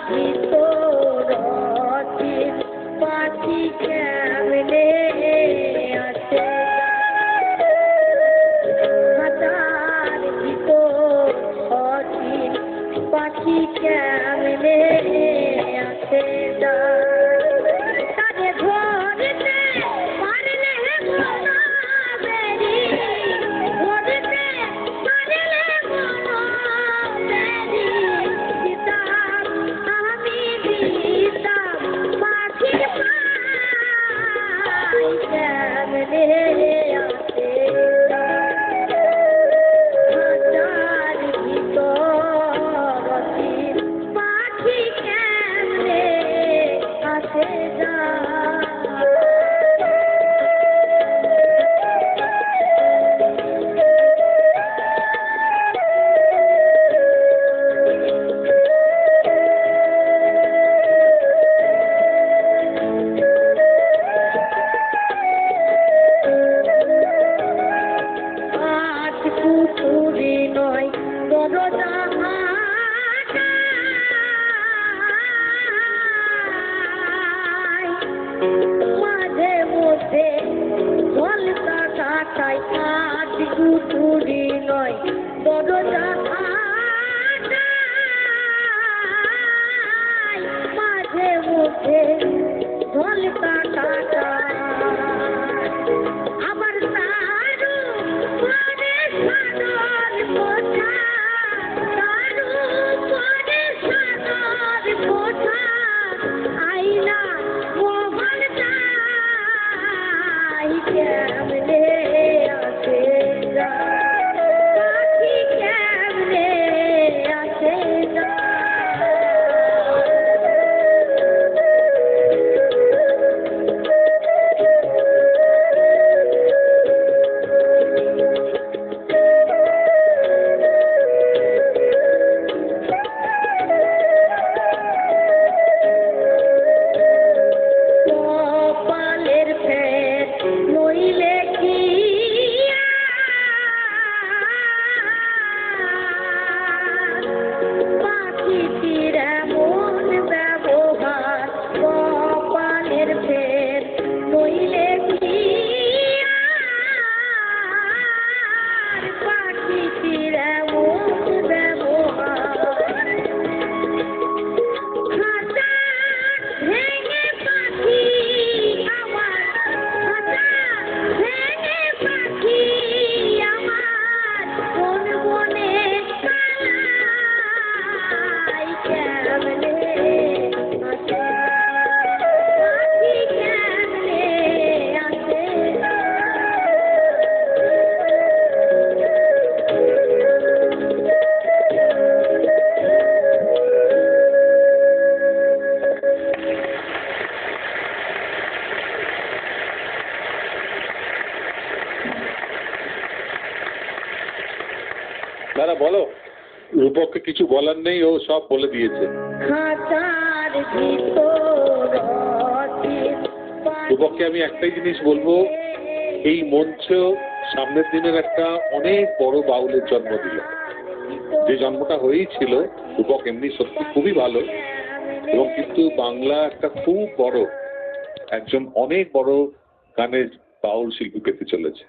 ভিতর অচিন পাখি কেমনে আছে, খাঁচার ভিতর অচিন পাখি কেমনে আছে। তারে ধরতে পারলে মনা বেরি, ধরতে পারলে মনা বেরি, দিতাম আমি দিতাম পাখির পাই কেমনে আছে। খাঁচার ভিতর অচিন পাখি কেমনে আছে যা। আজ কুটুরি নয় দরজা মাঝে মধ্যে ঝলকা কাটাই। আজ কুটুরি নয় দরজা মাঝে মধ্যে ঝলকা কাটাই। আবার তারু পরে সাদর কোঠা, তারু পরে সাদর কোঠা, আইনা মোহন তাই কেমনে আছে যা, পাখি কেমনে আছে যা। কপালের ফের নইলে কি পাখিটির এমন ব্যবহার, কপালের ফের নইলে কি পাখিটির এমন ব্যবহার। খাঁচা ভেঙে পাখি আমার, খাঁচা ভেঙে পাখি আমার, কোন বনে পালাই কেমনে আছে, পাখি কেমনে আছে। দাদা বলো, রূপককে কিছু বলার নেই, ও সব বলে দিয়েছে। খাঁচার ভিতর অচিন রূপককে আমি একটাই জিনিস বলবো, এই মঞ্চ সামনের দিনের একটা অনেক বড় বাউলের জন্ম দিল। যে জন্মটা হয়েছিল, রূপক এমনি সত্যি খুবই ভালো, এবং কিন্তু বাংলা একটা খুব বড় একজন অনেক বড় গানের বাউল শিল্পী পেতে চলেছে।